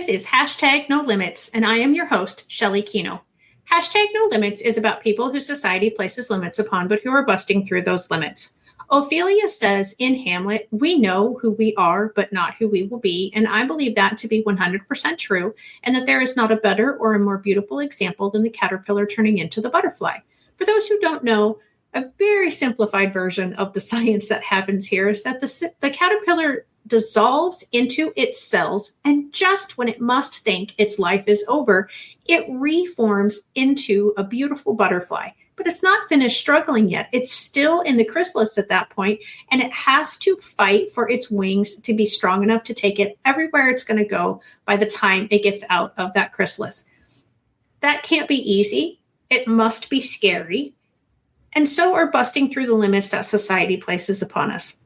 This is hashtag No Limits, and I am your host, Shelley Keno. Hashtag No Limits is about people who society places limits upon, but who are busting through those limits. Ophelia says in Hamlet, we know who we are, but not who we will be. And I believe that to be 100% true, and that there is not a better or a more beautiful example than the caterpillar turning into the butterfly. For those who don't know, a very simplified version of the science that happens here is that the caterpillar dissolves into its cells, and just when it must think its life is over, it reforms into a beautiful butterfly. But it's not finished struggling yet. It's still in the chrysalis at that point, and it has to fight for its wings to be strong enough to take it everywhere it's going to go by the time it gets out of that chrysalis. That can't be easy. It must be scary. And so are busting through the limits that society places upon us.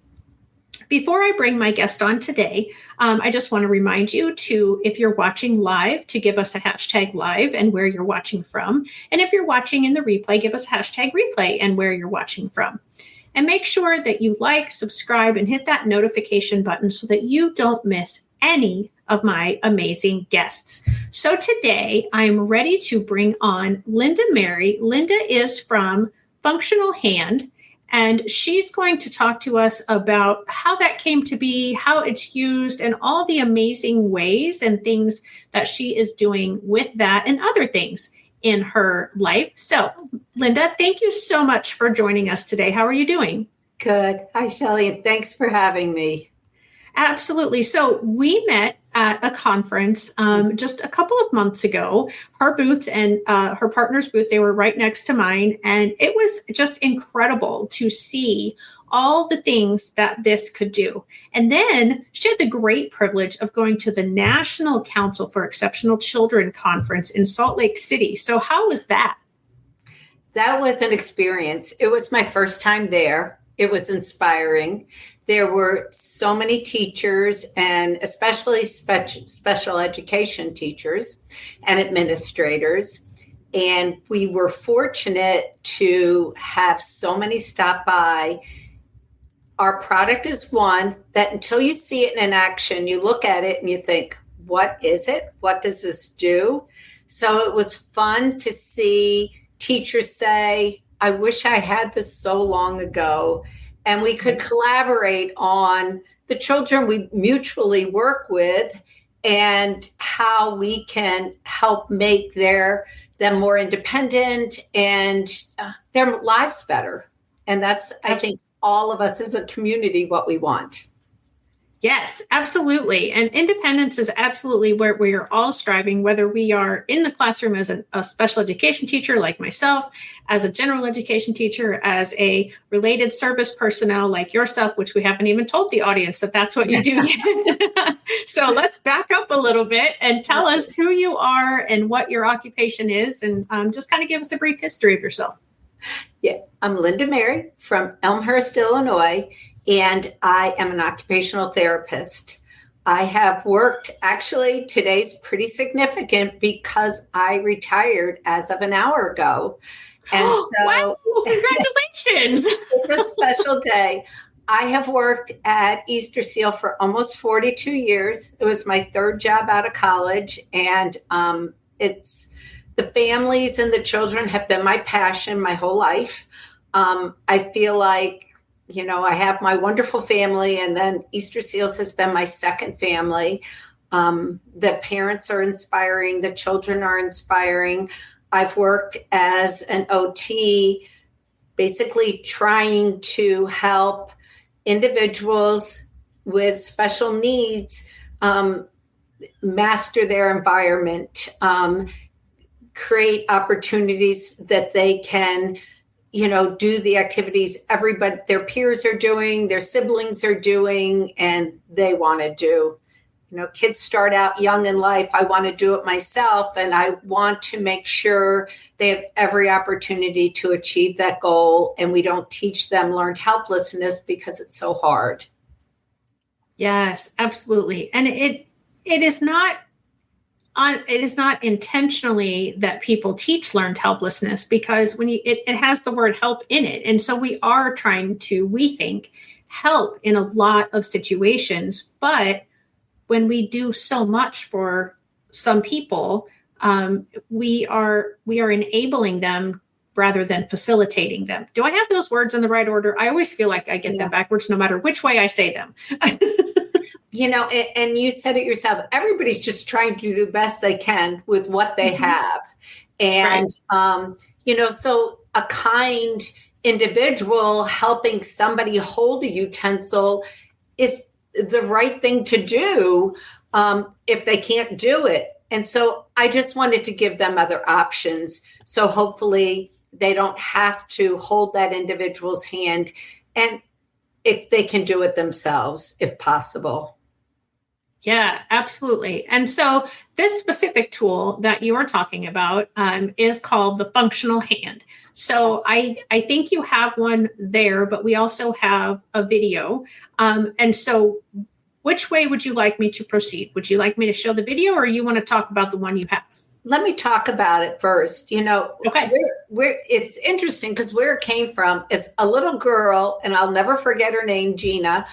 Before I bring my guest on today, I just want to remind you to, if you're watching live, to give us a hashtag live and where you're watching from. And if you're watching in the replay, give us a hashtag replay and where you're watching from. And make sure that you like, subscribe, and hit that notification button so that you don't miss any of my amazing guests. So today, I'm ready to bring on Linda Mary. Linda is from Functional Hand, and she's going to talk to us about how that came to be, how it's used, and all the amazing ways and things that she is doing with that and other things in her life. So, Linda, thank you so much for joining us today. How are you doing? Good. Hi, Shelley, and thanks for having me. Absolutely. So we met at a conference just a couple of months ago. Her booth and her partner's booth, they were right next to mine. And it was just incredible to see all the things that this could do. And then she had the great privilege of going to the National Council for Exceptional Children Conference in Salt Lake City. So how was that? That was an experience. It was my first time there. It was inspiring. There were so many teachers, and especially special education teachers and administrators. And we were fortunate to have so many stop by. Our product is one that until you see it in action, you look at it and you think, what is it? What does this do? So it was fun to see teachers say, I wish I had this so long ago. And we could collaborate on the children we mutually work with and how we can help make them more independent and their lives better. And that's, I think, all of us as a community, what we want. Yes, absolutely. And independence is absolutely where we are all striving, whether we are in the classroom as a special education teacher like myself, as a general education teacher, as a related service personnel like yourself, which we haven't even told the audience that that's what you do yet. So let's back up a little bit and tell us who you are and what your occupation is, and just kind of give us a brief history of yourself. Yeah, I'm Linda Mary from Elmhurst, Illinois. And I am an occupational therapist. I have worked, actually, today's pretty significant because I retired as of an hour ago. And so, wow, congratulations. It's a special day. I have worked at Easter Seal for almost 42 years. It was my third job out of college. And it's the families and the children have been my passion my whole life. I feel like I have my wonderful family, and then Easter Seals has been my second family. The parents are inspiring. The children are inspiring. I've worked as an OT, basically trying to help individuals with special needs master their environment, create opportunities that they can do the activities their peers are doing, their siblings are doing, and they want to do. Kids start out young in life. I want to do it myself, and I want to make sure they have every opportunity to achieve that goal, and we don't teach them learned helplessness because it's so hard. Yes, absolutely. And it is not intentionally that people teach learned helplessness, because when it has the word help in it. And so we are trying to, we think, help in a lot of situations. But when we do so much for some people, we are enabling them rather than facilitating them. Do I have those words in the right order? I always feel like I get them backwards no matter which way I say them. And you said it yourself, everybody's just trying to do the best they can with what they have. And, so a kind individual helping somebody hold a utensil is the right thing to do if they can't do it. And so I just wanted to give them other options. So hopefully they don't have to hold that individual's hand, and if they can do it themselves, if possible. Yeah, absolutely. And so this specific tool that you are talking about is called the functional hand. So I think you have one there, but we also have a video. And so which way would you like me to proceed? Would you like me to show the video, or you want to talk about the one you have? Let me talk about it first. Okay. It's interesting because where it came from is a little girl, and I'll never forget her name, Gina.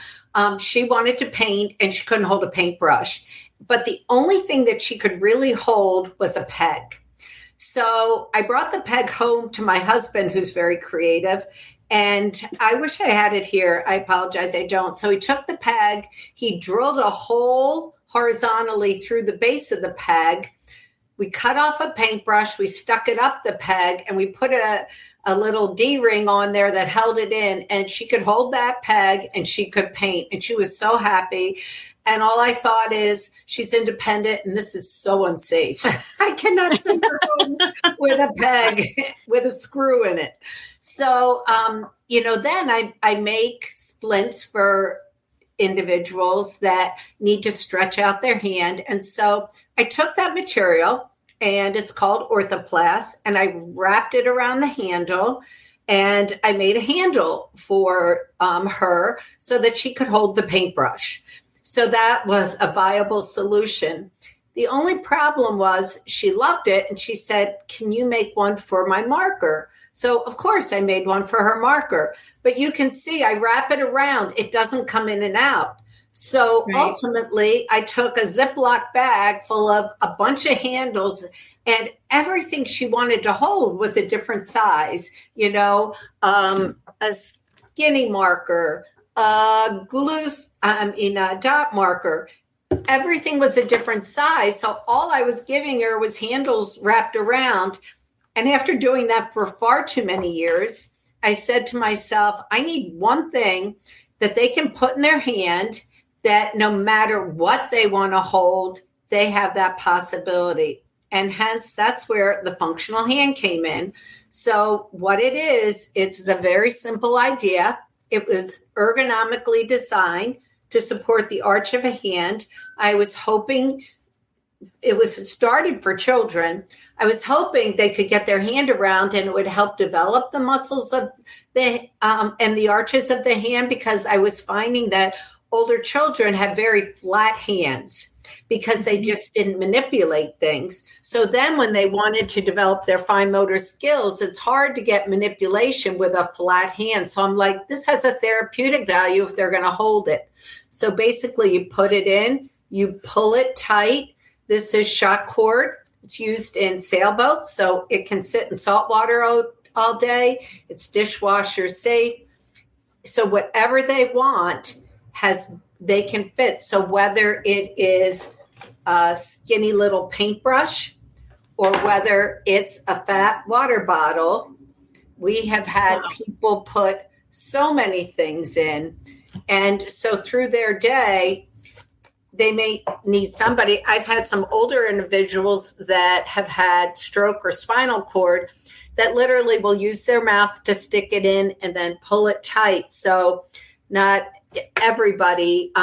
She wanted to paint and she couldn't hold a paintbrush, but the only thing that she could really hold was a peg. So I brought the peg home to my husband, who's very creative. And I wish I had it here. I apologize, I don't. So he took the peg, he drilled a hole horizontally through the base of the peg. We cut off a paintbrush, we stuck it up the peg, and we put a little D-ring on there that held it in. And she could hold that peg and she could paint. And she was so happy. And all I thought is, she's independent and this is so unsafe. I cannot send her home with a peg with a screw in it. So, then I make splints for individuals that need to stretch out their hand. And so I took that material, and it's called orthoplast, and I wrapped it around the handle, and I made a handle for her so that she could hold the paintbrush. So that was a viable solution. The only problem was she loved it, and she said, "Can you make one for my marker?" So of course I made one for her marker, but you can see I wrap it around. It doesn't come in and out. So Ultimately I took a Ziploc bag full of a bunch of handles, and everything she wanted to hold was a different size, a skinny marker, a dot marker. Everything was a different size. So all I was giving her was handles wrapped around. And after doing that for far too many years, I said to myself, I need one thing that they can put in their hand that no matter what they want to hold, they have that possibility. And hence, that's where the functional hand came in. So what it is, it's a very simple idea. It was ergonomically designed to support the arch of a hand. I was hoping it was started for children. I was hoping they could get their hand around and it would help develop the muscles of the and the arches of the hand, because I was finding that older children have very flat hands because they just didn't manipulate things. So then when they wanted to develop their fine motor skills, it's hard to get manipulation with a flat hand. So I'm like, this has a therapeutic value if they're going to hold it. So basically you put it in, you pull it tight. This is shock cord. It's used in sailboats, so it can sit in salt water all day. It's dishwasher safe. So whatever they want, they can fit. So whether it is a skinny little paintbrush or whether it's a fat water bottle, we have had people put so many things in. And so through their day, they may need somebody. I've had some older individuals that have had stroke or spinal cord that literally will use their mouth to stick it in and then pull it tight. So not everybody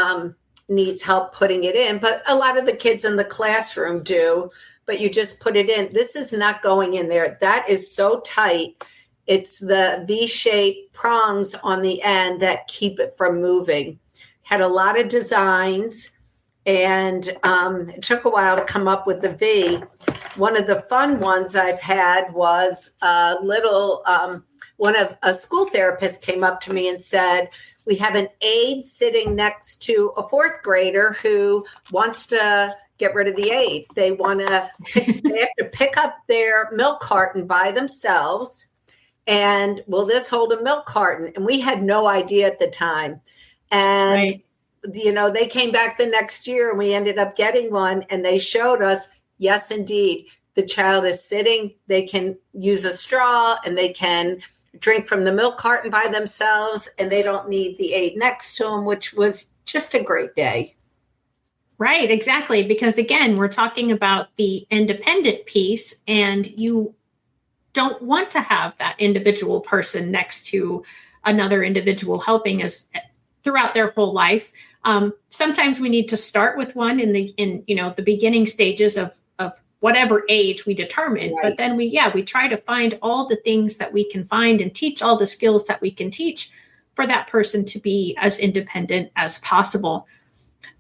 needs help putting it in, but a lot of the kids in the classroom do, but you just put it in. This is not going in there. That is so tight. It's the V-shaped prongs on the end that keep it from moving. Had a lot of designs. And it took a while to come up with the V. One of the fun ones I've had was a school therapist came up to me and said, we have an aide sitting next to a fourth grader who wants to get rid of the aid. They have to pick up their milk carton by themselves. And will this hold a milk carton? And we had no idea at the time. And, Right. They came back the next year and we ended up getting one, and they showed us, yes, indeed, the child is sitting. They can use a straw and they can drink from the milk carton by themselves, and they don't need the aid next to them, which was just a great day. Right, exactly. Because again, we're talking about the independent piece, and you don't want to have that individual person next to another individual helping us throughout their whole life. Sometimes we need to start with one in the beginning stages of whatever age we determine. Right. But then we try to find all the things that we can find and teach all the skills that we can teach for that person to be as independent as possible.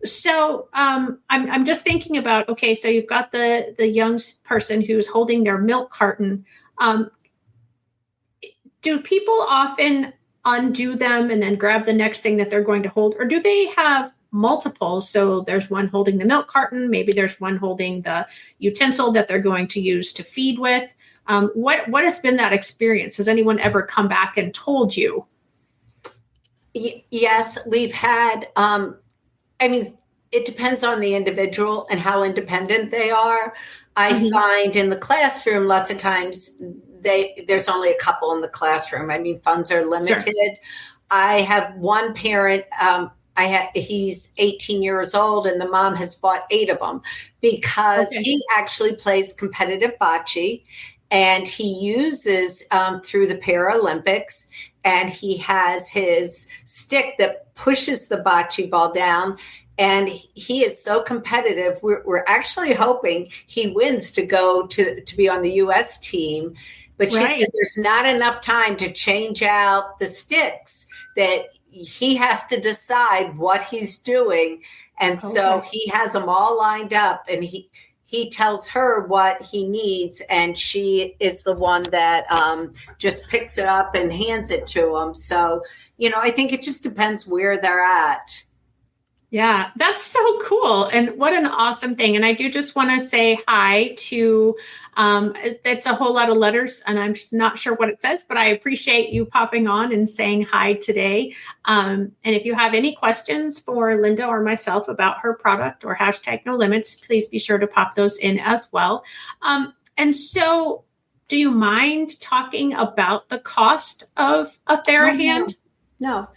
So I'm just thinking about, okay, so you've got the young person who's holding their milk carton. Do people often undo them and then grab the next thing that they're going to hold, or do they have multiple? So there's one holding the milk carton, maybe there's one holding the utensil that they're going to use to feed with. What has been that experience? Has anyone ever come back and told you? Yes, we've had, it depends on the individual and how independent they are. I find in the classroom, lots of times there's only a couple in the classroom. Funds are limited. Sure. I have one parent, he's 18 years old, and the mom has bought 8 of them because he actually plays competitive bocce, and he uses through the Paralympics, and he has his stick that pushes the bocce ball down. And he is so competitive. We're actually hoping he wins to go to be on the U.S. team. But she said there's not enough time to change out the sticks, that he has to decide what he's doing. And so he has them all lined up, and he tells her what he needs, and she is the one that just picks it up and hands it to him. So, I think it just depends where they're at. Yeah, that's so cool. And what an awesome thing. And I do just want to say hi to, that's a whole lot of letters, and I'm not sure what it says, but I appreciate you popping on and saying hi today. And if you have any questions for Linda or myself about her product or #NoLimits, please be sure to pop those in as well. And so do you mind talking about the cost of a TheraHand? No.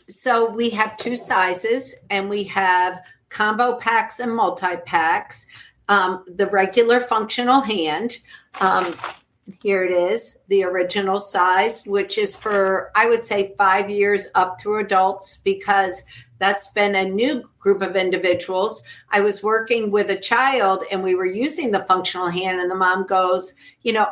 So we have 2 sizes, and we have combo packs and multi-packs. The regular functional hand, here it is, the original size, which is for, I would say, 5 years up through adults, because that's been a new group of individuals. I was working with a child, and we were using the functional hand, and the mom goes,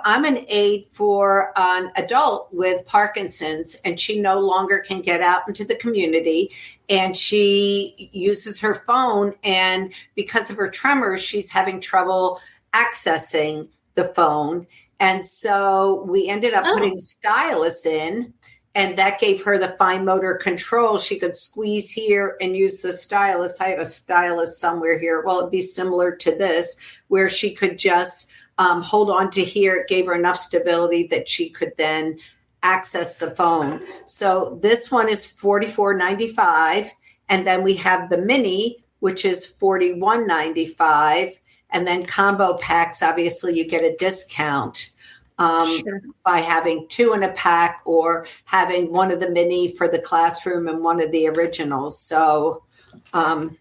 I'm an aide for an adult with Parkinson's, and she no longer can get out into the community, and she uses her phone, and because of her tremors, she's having trouble accessing the phone. And so we ended up putting a stylus in, and that gave her the fine motor control. She could squeeze here and use the stylus. I have a stylus somewhere here. Well, it'd be similar to this, where she could just hold on to here. It gave her enough stability that she could then access the phone. So this one is $44.95. And then we have the mini, which is $41.95. And then combo packs, obviously you get a discount by having 2 in a pack, or having one of the mini for the classroom and one of the originals. So, when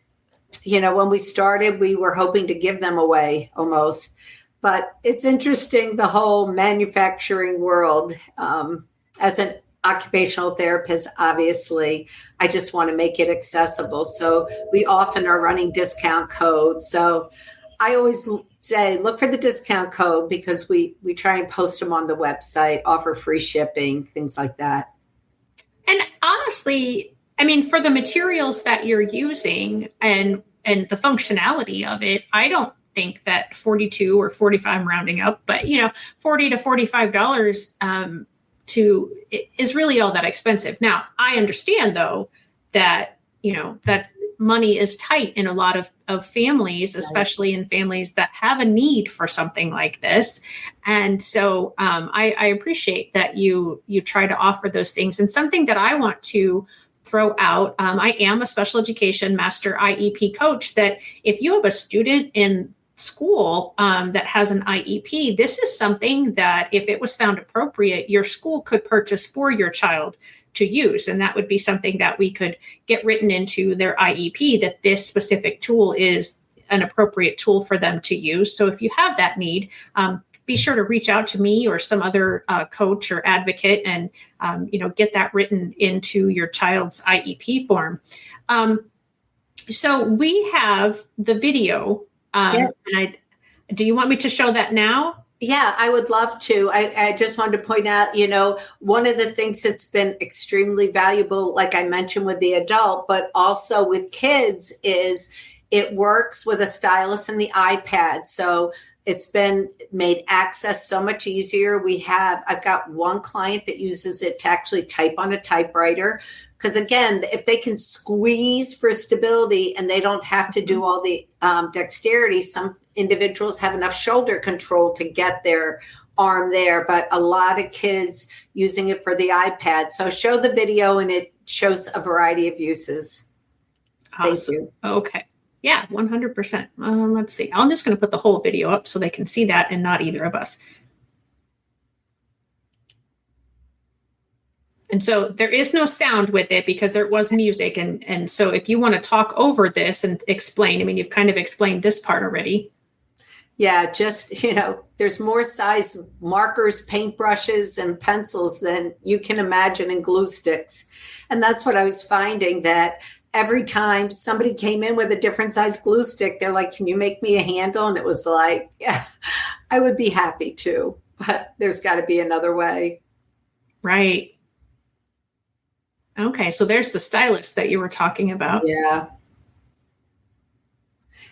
we started, we were hoping to give them away almost. But it's interesting, the whole manufacturing world. As an occupational therapist, obviously, I just want to make it accessible. So we often are running discount codes. So I always say, look for the discount code, because we try and post them on the website, offer free shipping, things like that. And honestly, for the materials that you're using and the functionality of it, I don't think that 42 or 45, I'm rounding up, but $40 to $45 is really all that expensive. Now, I understand though that that money is tight in a lot of families, especially in families that have a need for something like this. And so I appreciate that you try to offer those things. And something that I want to throw out, I am a special education master IEP coach, that if you have a student in school that has an IEP, this is something that if it was found appropriate, your school could purchase for your child to use. And that would be something that we could get written into their IEP, that this specific tool is an appropriate tool for them to use. So if you have that need, be sure to reach out to me or some other coach or advocate and, get that written into your child's IEP form. So we have the video. And do you want me to show that now? Yeah, I would love to. I just wanted to point out, one of the things that's been extremely valuable, like I mentioned with the adult, but also with kids, is it works with a stylus and the iPad. So it's been made access so much easier. I've got one client that uses it to actually type on a typewriter. Because again, if they can squeeze for stability and they don't have to do all the dexterity, some individuals have enough shoulder control to get their arm there, but a lot of kids using it for the iPad. So show the video and it shows a variety of uses. Awesome. Thank you. Okay. Yeah, 100%. Let's see. I'm just going to put the whole video up so they can see that and not either of us. And so there is no sound with it because there was music. And so if you want to talk over this and explain, you've kind of explained this part already. Yeah, just, there's more size markers, paintbrushes, and pencils than you can imagine in glue sticks. And that's what I was finding, that every time somebody came in with a different size glue stick, they're like, can you make me a handle? And it was like, yeah, I would be happy to, but there's got to be another way. Right. Okay, so there's the stylus that you were talking about. Yeah.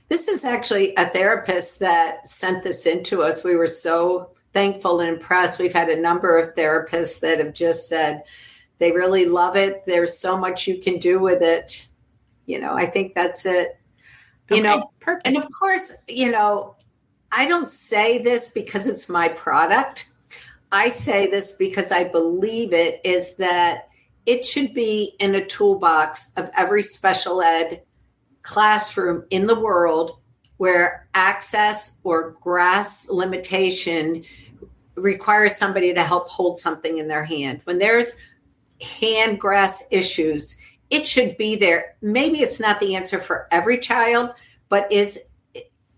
This is actually a therapist that sent this in to us. We were so thankful and impressed. We've had a number of therapists that have just said they really love it. There's so much you can do with it. I think that's it. Perfect. And of course, I don't say this because it's my product. I say this because I believe it is that it should be in a toolbox of every special ed classroom in the world where access or grasp limitation requires somebody to help hold something in their hand. When there's hand grasp issues, it should be there. Maybe it's not the answer for every child, but is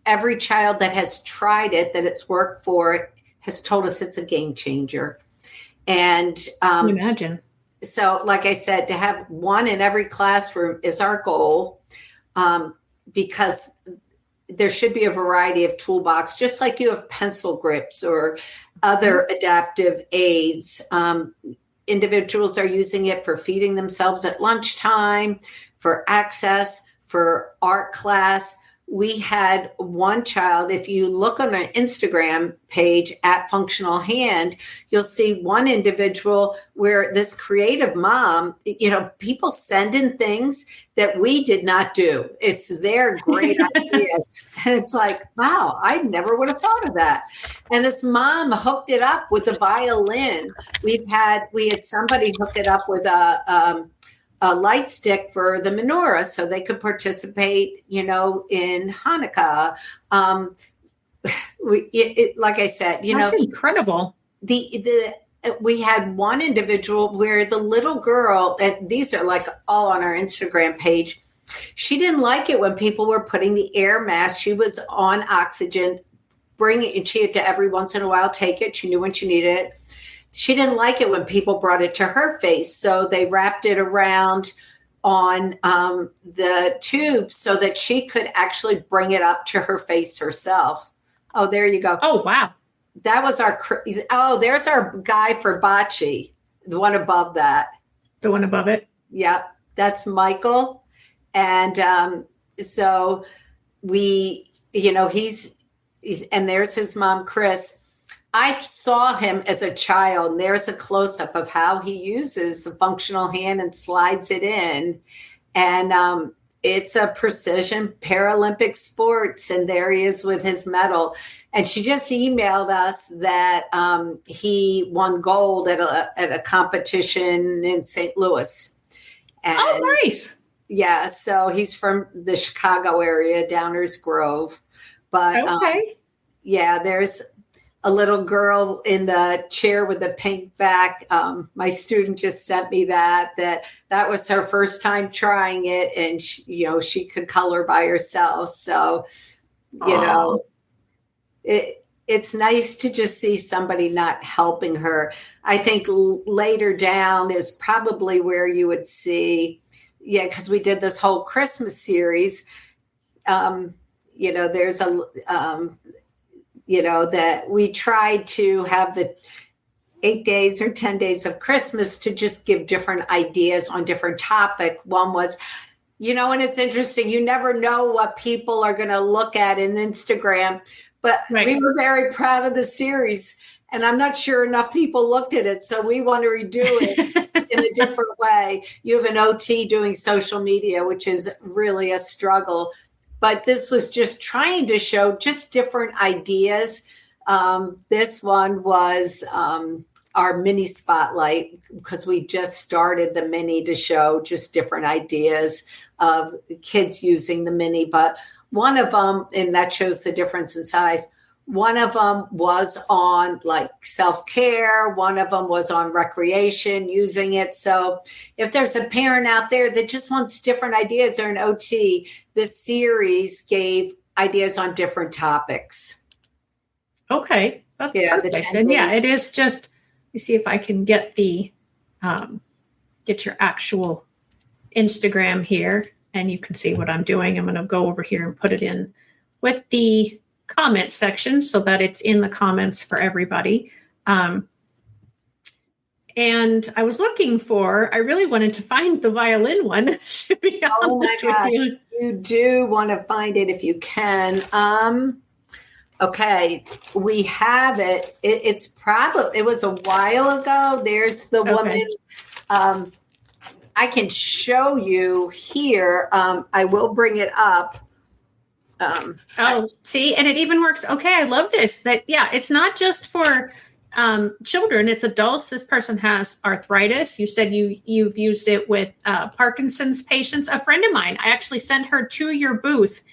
every child that has tried it, that it's worked for, has told us it's a game changer. And can you imagine? So, like I said, to have one in every classroom is our goal, because there should be a variety of toolbox, just like you have pencil grips or other adaptive aids. Individuals are using it for feeding themselves at lunchtime, for access, for art class. We had one child, if you look on our Instagram page at Functional Hand, you'll see one individual where this creative mom, people send in things that we did not do. It's their great ideas. And it's like, wow, I never would have thought of that. And this mom hooked it up with the violin. We had somebody hook it up with a light stick for the menorah so they could participate, in Hanukkah. Like I said, that's incredible. We had one individual where the little girl, and these are like all on our Instagram page, she didn't like it when people were putting the air mask. She was on oxygen, and she had to every once in a while take it. She knew when she needed it. She didn't like it when people brought it to her face. So they wrapped it around on the tube so that she could actually bring it up to her face herself. Oh, there you go. Oh, wow. That was there's our guy for bocce, the one above that. The one above it? Yep. That's Michael. And so we, and there's his mom, Chris. I saw him as a child, and there's a close-up of how he uses the functional hand and slides it in. And It's a precision Paralympic sports, and there he is with his medal. And she just emailed us that he won gold at a competition in St. Louis. And, oh, nice. Yeah, so he's from the Chicago area, Downers Grove. But okay. Yeah, there's a little girl in the chair with the pink back. My student just sent me that was her first time trying it, and she could color by herself. So, it's nice to just see somebody not helping her. I think later down is probably where you would see, because we did this whole Christmas series. There's that we tried to have the 8 days or 10 days of Christmas to just give different ideas on different topic. One was, and it's interesting, you never know what people are going to look at in Instagram, but right. We were very proud of the series, and I'm not sure enough people looked at it. So we want to redo it in a different way. You have an OT doing social media, which is really a struggle. But this was just trying to show just different ideas. This one was our mini spotlight, because we just started the mini to show just different ideas of kids using the mini. But one of them, and that shows the difference in size, one of them was on like self-care. One of them was on recreation, using it. So if there's a parent out there that just wants different ideas, or an OT, this series gave ideas on different topics. Okay. That's perfect. And it is just, let me see if I can get get your actual Instagram here, and you can see what I'm doing. I'm going to go over here and put it in with the comment section so that it's in the comments for everybody. And I was looking I really wanted to find the violin one, to be honest with you. You do want to find it if you can. Okay, we have it. It was a while ago. There's the woman. I can show you here. I will bring it up. See, and it even works. Okay, I love this. It's not just for children, it's adults. This person has arthritis. You said you've used it with Parkinson's patients. A friend of mine, I actually sent her to your booth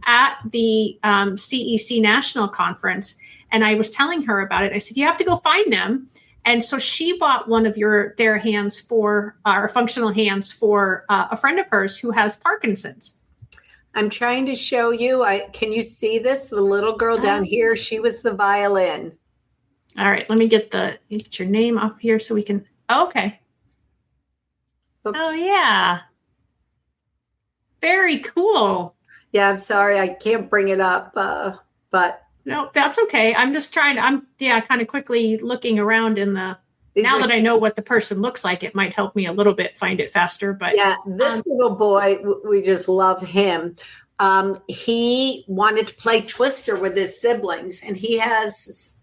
at the CEC National Conference, and I was telling her about it. I said, you have to go find them. And so she bought one of their hands for functional hands for a friend of hers who has Parkinson's. I'm trying to show you. Can you see this? The little girl down here, she was the violin. All right, let me get your name up here so we can. Okay. Oops. Oh yeah. Very cool. Yeah, I'm sorry, I can't bring it up, but no, that's okay. I'm just trying to. I'm kind of quickly looking around in the. Now that I know what the person looks like, it might help me a little bit find it faster. But this little boy, we just love him. He wanted to play Twister with his siblings, and he has,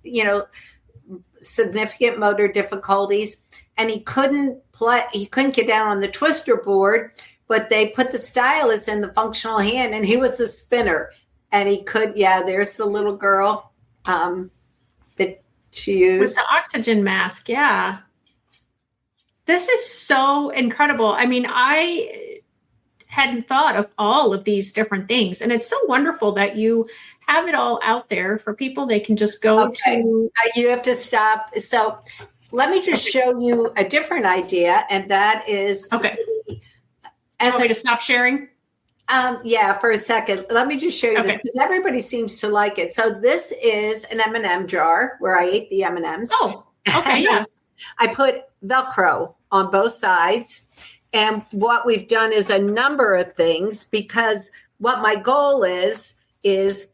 significant motor difficulties, and he couldn't play. He couldn't get down on the Twister board, but they put the stylus in the functional hand, and he was a spinner, and he could. Yeah, there's the little girl. She used with the oxygen mask. Yeah. This is so incredible. I mean, I hadn't thought of all of these different things, and it's so wonderful that you have it all out there for people. They can just go to. You have to stop. So let me just show you a different idea, and that is. Okay. Want me to stop sharing? For a second. Let me just show you this, because everybody seems to like it. So this is an M&M jar where I ate the M&Ms. Oh, okay, yeah. I put Velcro on both sides. And what we've done is a number of things, because what my goal is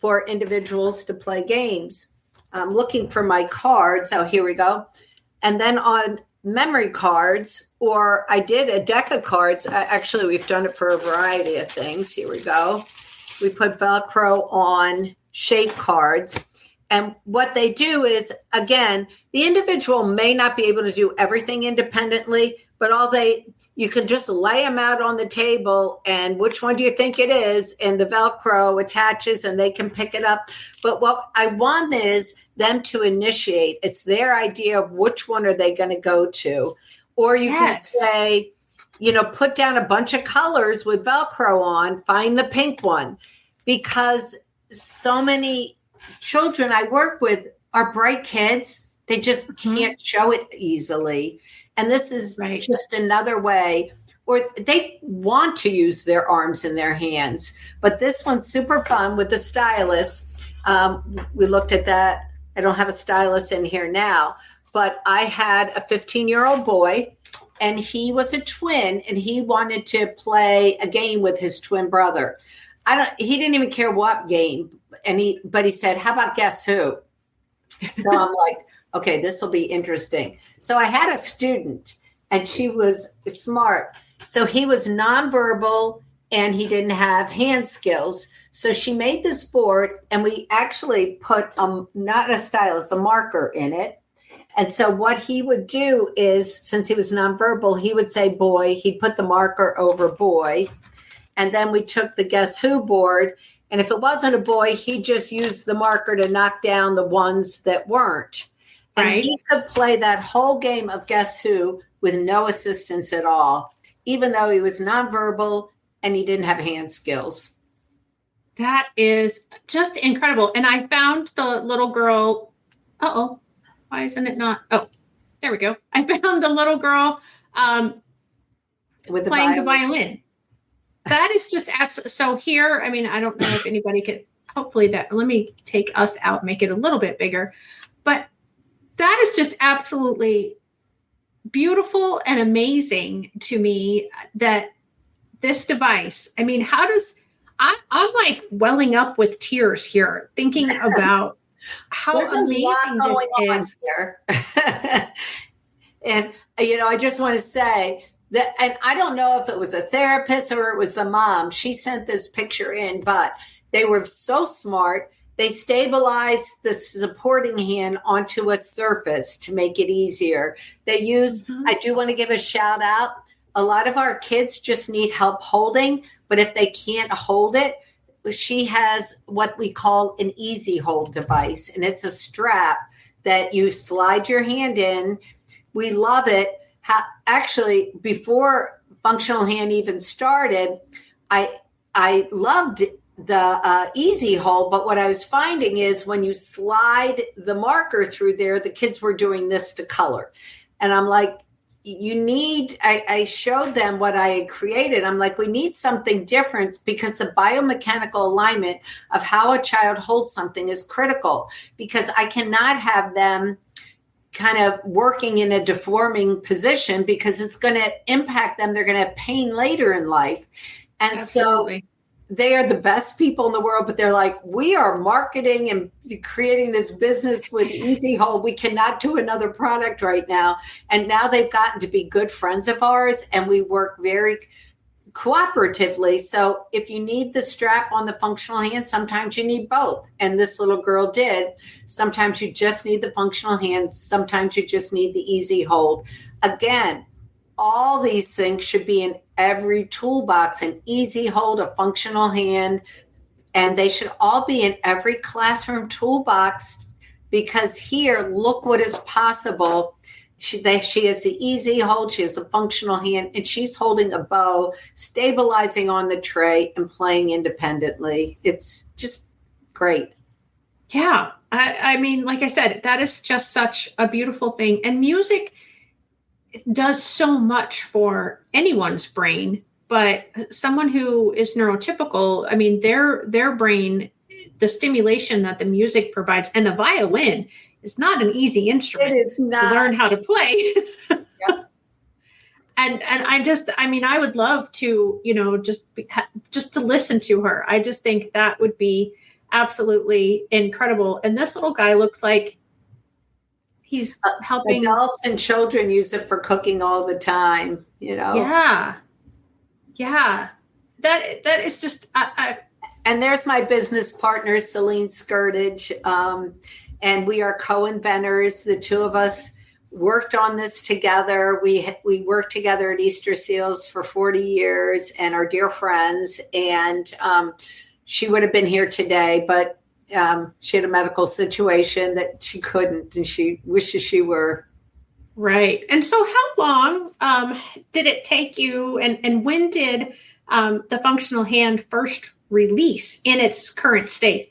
for individuals to play games. I'm looking for my cards. Oh, here we go. And then on memory cards, or I did a deck of cards. Actually, we've done it for a variety of things. Here we go. We put Velcro on shape cards. And what they do is, again, the individual may not be able to do everything independently, but you can just lay them out on the table, and which one do you think it is? And the Velcro attaches and they can pick it up. But what I want is them to initiate. It's their idea of which one are they going to go to. Or you can say, put down a bunch of colors with Velcro on, find the pink one. Because so many children I work with are bright kids. They just can't show it easily. And this is just another way, or they want to use their arms and their hands. But this one's super fun with the stylus. We looked at that. I don't have a stylus in here now, but I had a 15-year-old boy, and he was a twin, and he wanted to play a game with his twin brother. He didn't even care what game, but he said, "How about guess who?" So I'm like, okay, this will be interesting. So I had a student, and she was smart. So he was nonverbal, and he didn't have hand skills. So she made this board, and we actually put not a stylus, a marker in it. And so what he would do is, since he was nonverbal, he would say boy. He'd put the marker over boy. And then we took the guess who board. And if it wasn't a boy, he just used the marker to knock down the ones that weren't. And he could play that whole game of guess who with no assistance at all, even though he was nonverbal and he didn't have hand skills. That is just incredible. And I found the little girl. Why isn't it not? Oh, there we go. I found the little girl with playing the violin. That is just absolutely. So here, I mean, I don't know if anybody could, hopefully let me take us out, make it a little bit bigger. But that is just absolutely beautiful and amazing to me that this device, I mean, I'm like welling up with tears here, thinking about how amazing this is. Here. And, I just want to say that, and I don't know if it was a therapist or it was the mom, she sent this picture in, but they were so smart. They stabilized the supporting hand onto a surface to make it easier. They use, I do want to give a shout out. A lot of our kids just need help holding, but if they can't hold it, she has what we call an easy hold device. And it's a strap that you slide your hand in. We love it. Actually, before Functional Hand even started, I loved the easy hold, but what I was finding is when you slide the marker through there, the kids were doing this to color. And I'm like, I showed them what I had created. I'm like, we need something different because the biomechanical alignment of how a child holds something is critical, because I cannot have them kind of working in a deforming position because it's going to impact them. They're going to have pain later in life. And Absolutely. So they are the best people in the world, but they're like, we are marketing and creating this business with Easy Hold. We cannot do another product right now. And now they've gotten to be good friends of ours, and we work very cooperatively. So if you need the strap on the functional hand, sometimes you need both. And this little girl did. Sometimes you just need the functional hands. Sometimes you just need the Easy Hold. Again, all these things should be in every toolbox, an Easy Hold, a functional hand, and they should all be in every classroom toolbox, because here, look what is possible. She has the Easy Hold, she has the functional hand, and she's holding a bow, stabilizing on the tray and playing independently. It's just great. Yeah. I mean, like I said, that is just such a beautiful thing. And music does so much for anyone's brain, but someone who is neurotypical, I mean, their brain, the stimulation that the music provides, and the violin is not an easy instrument. It is not. To learn how to play. Yep. And I would love to, just to listen to her. I just think that would be absolutely incredible. And this little guy looks like he's helping. Adults and children use it for cooking all the time, Yeah. Yeah. That is just, And there's my business partner, Celine Skirtage. And we are co-inventors. The two of us worked on this together. We worked together at Easter Seals for 40 years and are dear friends. And she would have been here today, but she had a medical situation that she couldn't, and she wishes she were. Right. And so how long did it take you, and when did the functional hand first release in its current state?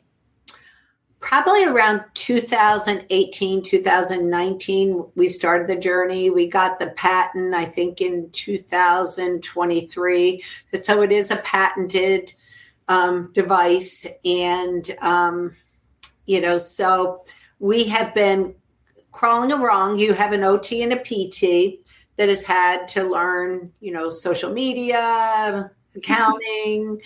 Probably around 2018, 2019, we started the journey. We got the patent, I think, in 2023. So it is a patented device. And, so we have been crawling along. You have an OT and a PT that has had to learn, social media, accounting,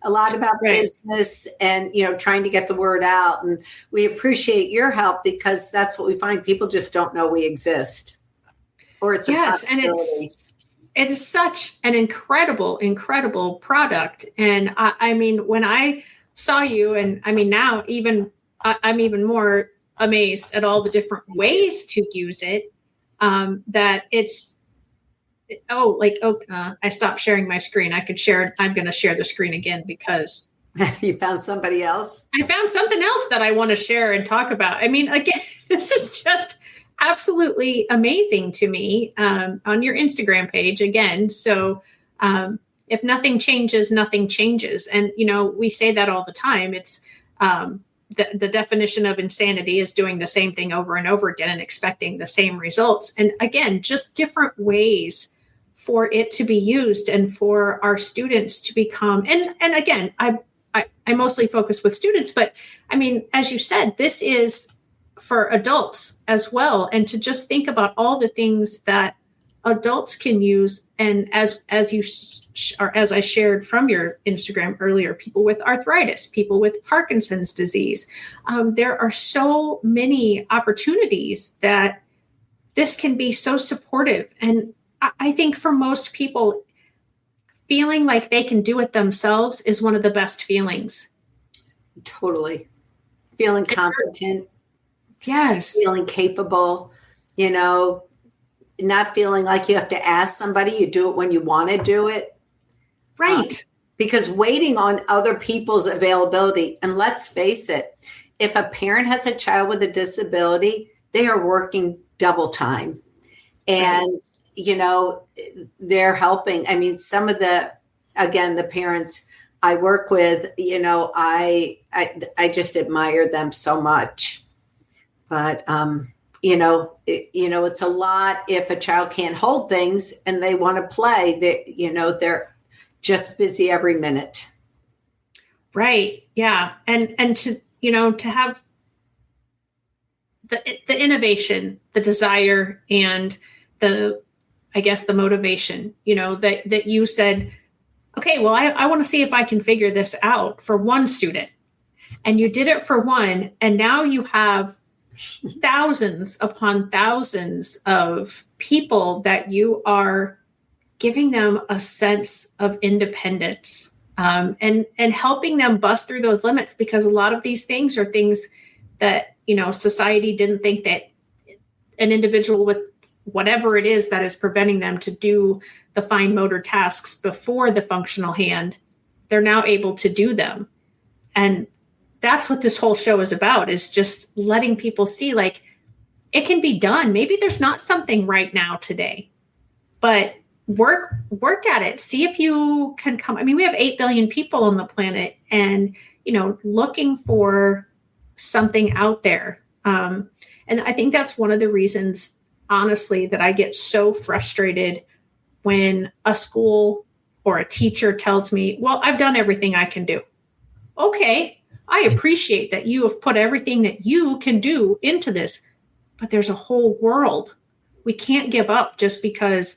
a lot about business, and trying to get the word out. And we appreciate your help, because that's what we find. People just don't know we exist, or it's a possibility. And it is such an incredible product. And I mean, when I saw you, and I mean, now I'm even more amazed at all the different ways to use it. That it's I stopped sharing my screen. I'm going to share the screen again, because you found somebody else. I found something else that I want to share and talk about. I mean, again, this is just absolutely amazing to me, on your Instagram page again. So if nothing changes, nothing changes. And, we say that all the time. It's the definition of insanity is doing the same thing over and over again and expecting the same results. And again, just different ways for it to be used, and for our students to become, and again, I mostly focus with students, but I mean, as you said, this is for adults as well. And to just think about all the things that adults can use. And as I shared from your Instagram earlier, people with arthritis, people with Parkinson's disease, there are so many opportunities that this can be so supportive. And I think for most people, feeling like they can do it themselves is one of the best feelings. Totally. Feeling competent. Yes. Feeling capable, not feeling like you have to ask somebody. You do it when you want to do it. Right. Because waiting on other people's availability, and let's face it, if a parent has a child with a disability, they are working double time. And right. They're helping. I mean, some of the parents I work with, I just admire them so much. But, it's a lot if a child can't hold things and they want to play, they're just busy every minute. Right. Yeah. And to have the innovation, the desire, and the motivation, that you said, okay, well, I want to see if I can figure this out for one student. And you did it for one. And now you have thousands upon thousands of people that you are giving them a sense of independence, and helping them bust through those limits, because a lot of these things are things that, society didn't think that an individual with whatever it is that is preventing them to do the fine motor tasks before the functional hand, they're now able to do them. And that's what this whole show is about, is just letting people see, like, it can be done. Maybe there's not something right now today, but work at it. See if you can come. I mean, we have 8 billion people on the planet, and, looking for something out there. And I think that's one of the reasons, honestly, that I get so frustrated when a school or a teacher tells me, well, I've done everything I can do. Okay, I appreciate that you have put everything that you can do into this, but there's a whole world. We can't give up just because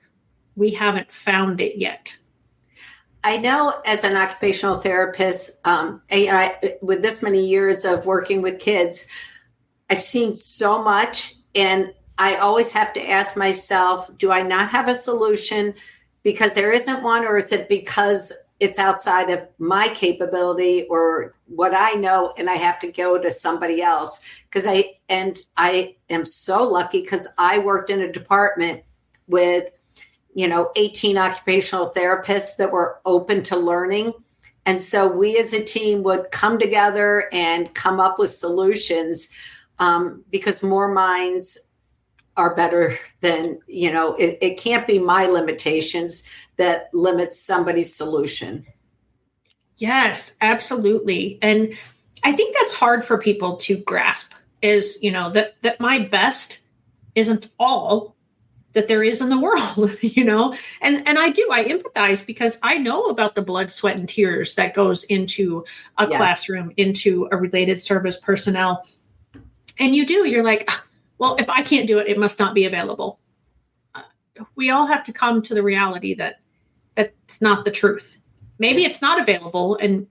we haven't found it yet. I know, as an occupational therapist, with this many years of working with kids, I've seen so much, and I always have to ask myself, do I not have a solution because there isn't one, or is it because it's outside of my capability or what I know, and I have to go to somebody else. I am so lucky because I worked in a department with 18 occupational therapists that were open to learning. And so we as a team would come together and come up with solutions, because more minds are better than, it can't be my limitations that limits somebody's solution. Yes, absolutely. And I think that's hard for people to grasp is, that my best isn't all that there is in the world, and I empathize because I know about the blood, sweat, and tears that goes into a classroom, into a related service personnel. And you're like, well, if I can't do it, it must not be available. We all have to come to the reality that that's not the truth. Maybe it's not available, and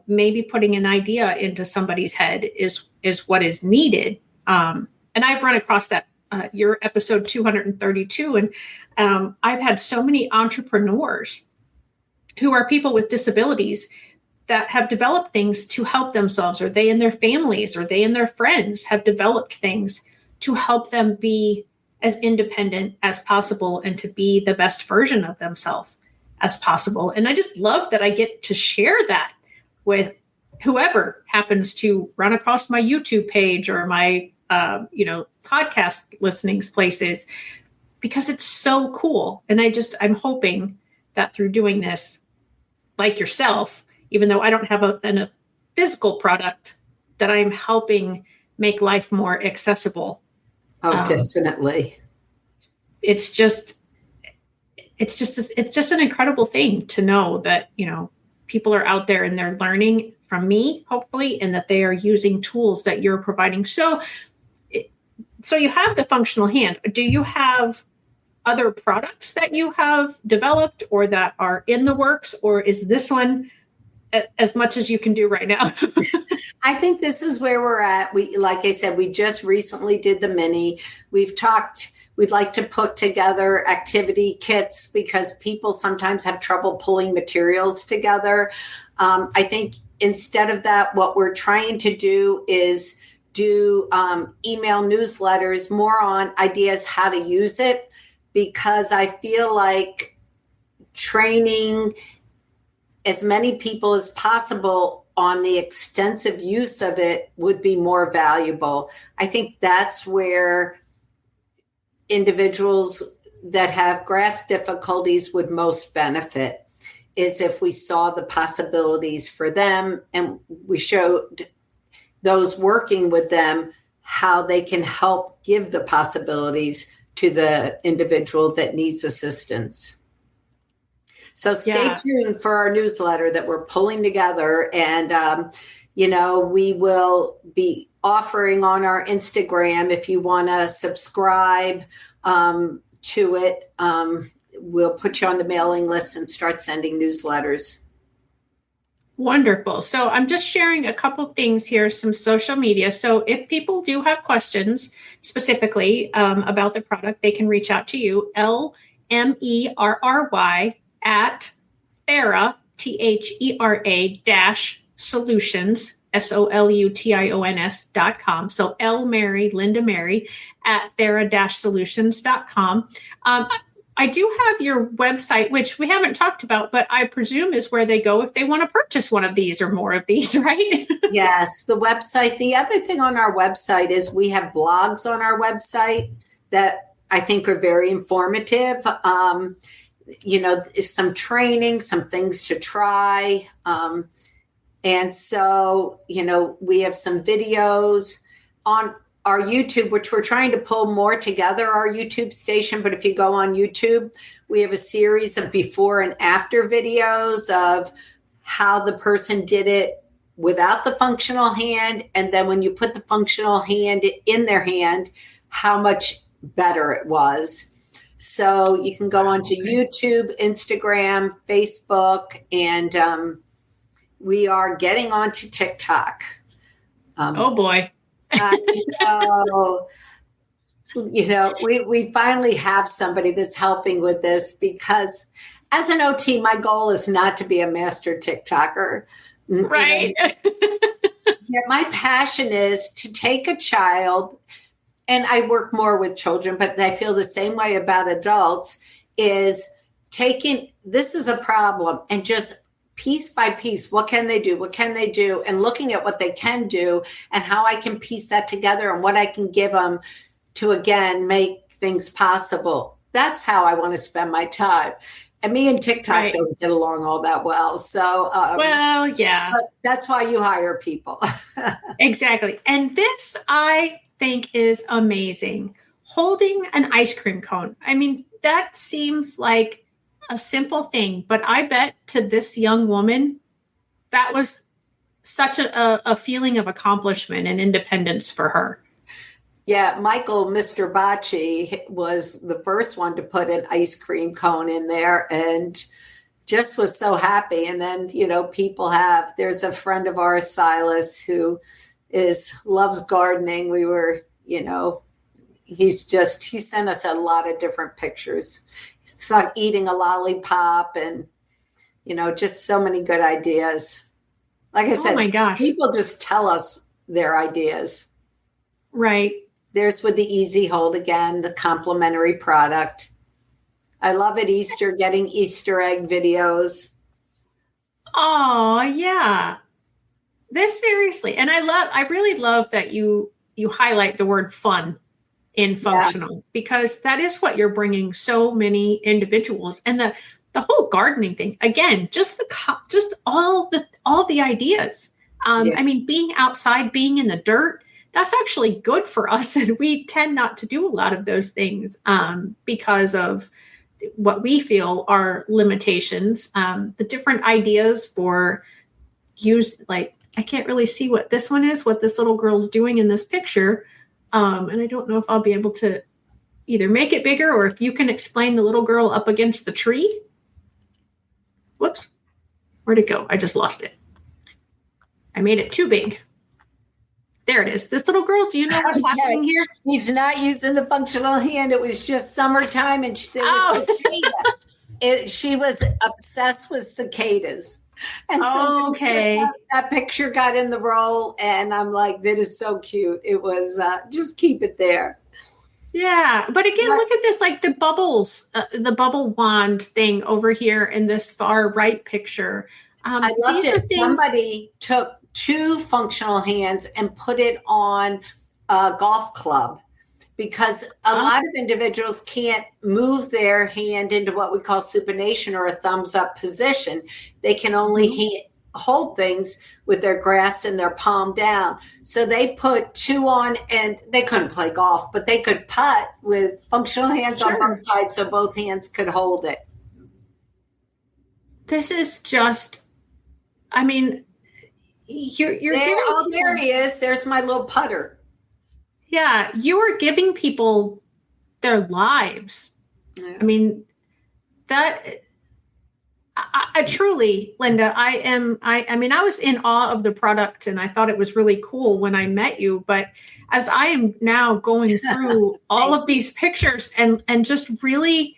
maybe putting an idea into somebody's head is what is needed. And I've run across that. Your episode 232, and I've had so many entrepreneurs who are people with disabilities that have developed things to help themselves, or they and their families, or they and their friends have developed things to help them be as independent as possible and to be the best version of themselves as possible. And I just love that I get to share that with whoever happens to run across my YouTube page or my podcast listenings places, because it's so cool. And I'm hoping that through doing this, like yourself, even though I don't have a physical product, that I'm helping make life more accessible. Oh, definitely. It's just an incredible thing to know that, people are out there and they're learning from me, hopefully, and that they are using tools that you're providing. So you have the functional hand. Do you have other products that you have developed or that are in the works, or is this one as much as you can do right now? I think this is where we're at. Like I said, we just recently did the mini. We'd like to put together activity kits because people sometimes have trouble pulling materials together. I think instead of that, what we're trying to do is do email newsletters more on ideas how to use it, because I feel like training as many people as possible on the extensive use of it would be more valuable. I think that's where individuals that have grasp difficulties would most benefit, is if we saw the possibilities for them and we showed those working with them how they can help give the possibilities to the individual that needs assistance. So stay tuned for our newsletter that we're pulling together. And, we will be offering on our Instagram, if you want to subscribe to it, we'll put you on the mailing list and start sending newsletters. Wonderful. So I'm just sharing a couple things here, some social media. So if people do have questions specifically about the product, they can reach out to you, LMERRY at Thera, THERA -solutions, SOLUTIONS.com. So L Mary, Linda Mary at Thera-solutions.com. I do have your website, which we haven't talked about, but I presume is where they go if they want to purchase one of these or more of these, right? Yes, the website. The other thing on our website is we have blogs on our website that I think are very informative. Some training, some things to try. And so, we have some videos on our YouTube, which we're trying to pull more together, our YouTube station. But if you go on YouTube, we have a series of before and after videos of how the person did it without the functional hand. And then when you put the functional hand in their hand, how much better it was. So you can go onto YouTube, Instagram, Facebook, and we are getting onto TikTok. Oh boy. We finally have somebody that's helping with this, because As an OT, my goal is not to be a master TikToker. Right. Yeah, my passion is to take a child, and I work more with children, but I feel the same way about adults, is taking, this is a problem, and just piece by piece, what can they do? What can they do? And looking at what they can do and how I can piece that together and what I can give them to, again, make things possible. That's how I want to spend my time. And me and TikTok don't get along all that well. So, well, yeah. But that's why you hire people. Exactly. And this, I think, is amazing. Holding an ice cream cone. I mean, that seems like a simple thing, but I bet to this young woman, that was such a feeling of accomplishment and independence for her. Yeah, Michael, Mr. Bocci, was the first one to put an ice cream cone in there and just was so happy. And then, people there's a friend of ours, Silas, who loves gardening. We were, he sent us a lot of different pictures. It's like eating a lollipop and, just so many good ideas. Like I said, oh my gosh, people just tell us their ideas. Right. There's with the Easy Hold again, the complimentary product. I love at Easter getting Easter egg videos. Oh, yeah. This seriously. And I really love that you highlight the word fun in functional, because that is what you're bringing so many individuals. And the whole gardening thing, again, just all the ideas. I mean, being outside, being in the dirt, that's actually good for us. And we tend not to do a lot of those things because of what we feel are limitations. The different ideas for like, I can't really see what this one is, what this little girl's doing in this picture. And I don't know if I'll be able to either make it bigger or if you can explain the little girl up against the tree. Whoops. Where'd it go? I just lost it. I made it too big. There it is. This little girl, do you know what's happening here? She's not using the functional hand. It was just summertime and she was obsessed with cicadas. And so that picture got in the roll and I'm like, that is so cute. It was just keep it there. Yeah. But again, look at this, like the bubbles, the bubble wand thing over here in this far right picture. I loved it. Somebody took 2 functional hands and put it on a golf club because a lot of individuals can't move their hand into what we call supination or a thumbs up position. They can only hold things with their grasp and their palm down. So they put 2 on and they couldn't play golf, but they could putt with functional hands on both sides so both hands could hold it. This is just, I mean, you're there he is. There's my little putter. Yeah, you are giving people their lives. Yeah. I mean, that I truly, Linda, I mean, I was in awe of the product and I thought it was really cool when I met you. But as I am now going through all of these pictures and just really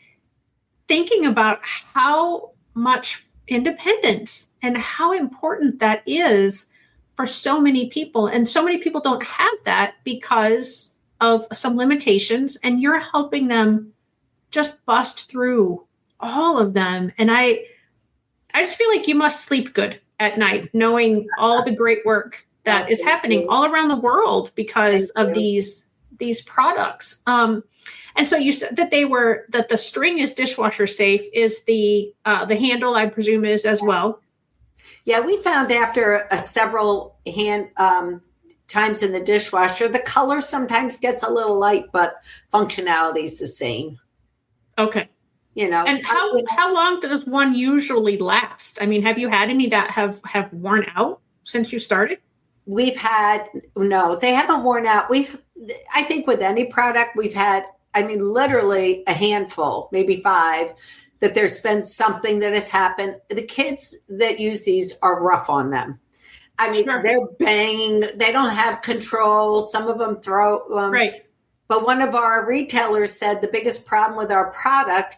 thinking about how much independence and how important that is for so many people. And so many people don't have that because of some limitations, and you're helping them just bust through all of them. And I just feel like you must sleep good at night, knowing all the great work that is happening all around the world because of these products. And so you said that that the string is dishwasher safe. Is the handle, I presume, is as well? Yeah, we found after several times in the dishwasher, the color sometimes gets a little light, but functionality is the same. Okay. And how long does one usually last? I mean, have you had any that have worn out since you started? We've had, no, they haven't worn out. I think with any product we've had, I mean, literally a handful, maybe 5, that there's been something that has happened. The kids that use these are rough on them. I mean, they're banging. They don't have control. Some of them throw. Right. But one of our retailers said the biggest problem with our product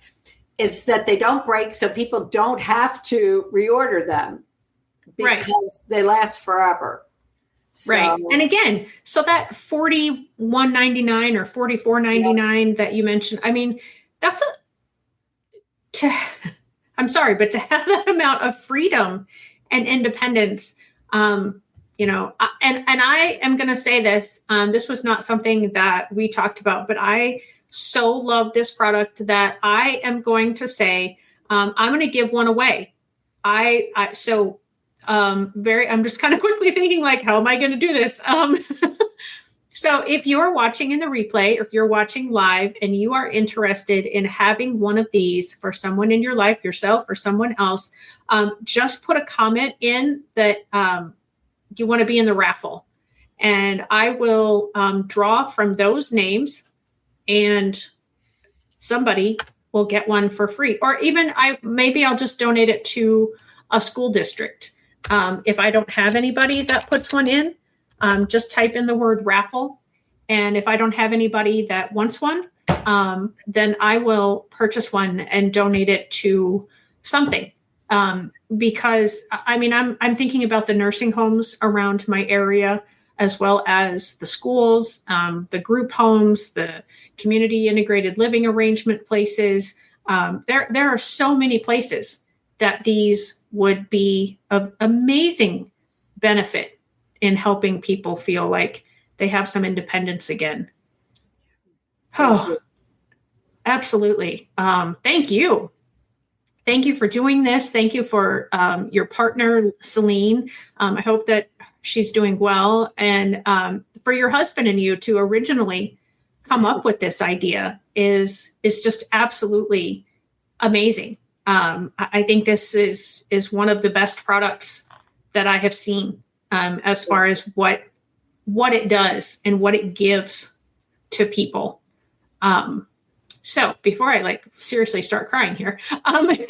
is that they don't break, so people don't have to reorder them because they last forever. So, right. And again, so that $41.99 or $44.99 that you mentioned, I mean, that's I'm sorry, but to have that amount of freedom and independence, and I am going to say this, this was not something that we talked about, but I so love this product that I am going to say, I'm going to give one away. I'm just kind of quickly thinking like, how am I going to do this? So if you're watching in the replay, or if you're watching live and you are interested in having one of these for someone in your life, yourself or someone else, just put a comment in that you want to be in the raffle. And I will draw from those names, and somebody will get one for free. Or even I'll just donate it to a school district. If I don't have anybody that puts one in, just type in the word raffle. And if I don't have anybody that wants one, then I will purchase one and donate it to something. Because I mean, I'm thinking about the nursing homes around my area, as well as the schools, the group homes, the community integrated living arrangement places. There are so many places that these would be of amazing benefit in helping people feel like they have some independence again. Oh, absolutely. Thank you. Thank you for doing this. Thank you for your partner, Celine. I hope that she's doing well. And for your husband and you to originally come up with this idea is just absolutely amazing. I think this is one of the best products that I have seen as far as what it does and what it gives to people. So before I seriously start crying here, I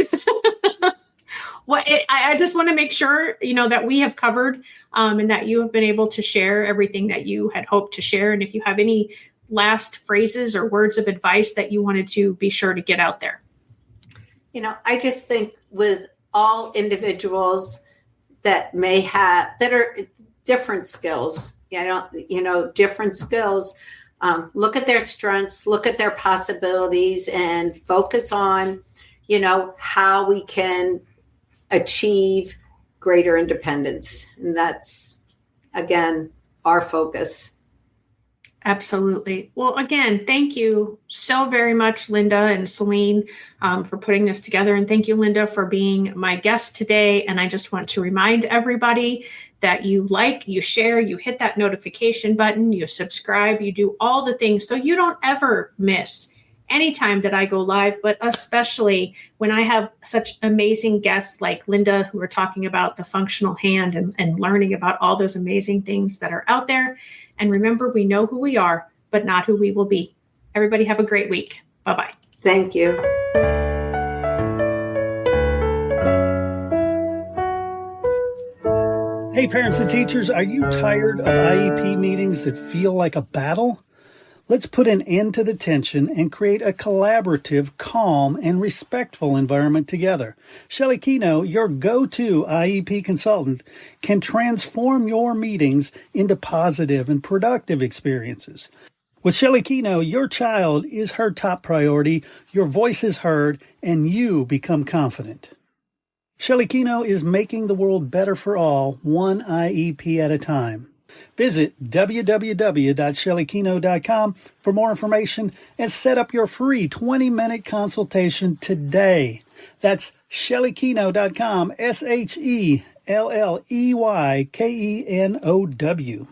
just want to make sure, that we have covered and that you have been able to share everything that you had hoped to share. And if you have any last phrases or words of advice that you wanted to be sure to get out there. I just think with all individuals that are different skills, different skills, look at their strengths, look at their possibilities, and focus on, how we can achieve greater independence. And that's, again, our focus. Absolutely. Well, again, thank you so very much, Linda and Celine, for putting this together. And thank you, Linda, for being my guest today. And I just want to remind everybody that you share, you hit that notification button, you subscribe, you do all the things so you don't ever miss any time that I go live, but especially when I have such amazing guests like Linda, who are talking about the functional hand and learning about all those amazing things that are out there. And remember, we know who we are, but not who we will be. Everybody have a great week. Bye-bye. Thank you. Hey, parents and teachers, are you tired of IEP meetings that feel like a battle? Let's put an end to the tension and create a collaborative, calm, and respectful environment together. Shelley Keno, your go-to IEP consultant, can transform your meetings into positive and productive experiences. With Shelley Keno, your child is her top priority, your voice is heard, and you become confident. Shelley Keno is making the world better for all, one IEP at a time. Visit www.shelleykeno.com for more information and set up your free 20-minute consultation today. That's shelleykeno.com, SHELLEYKENOW.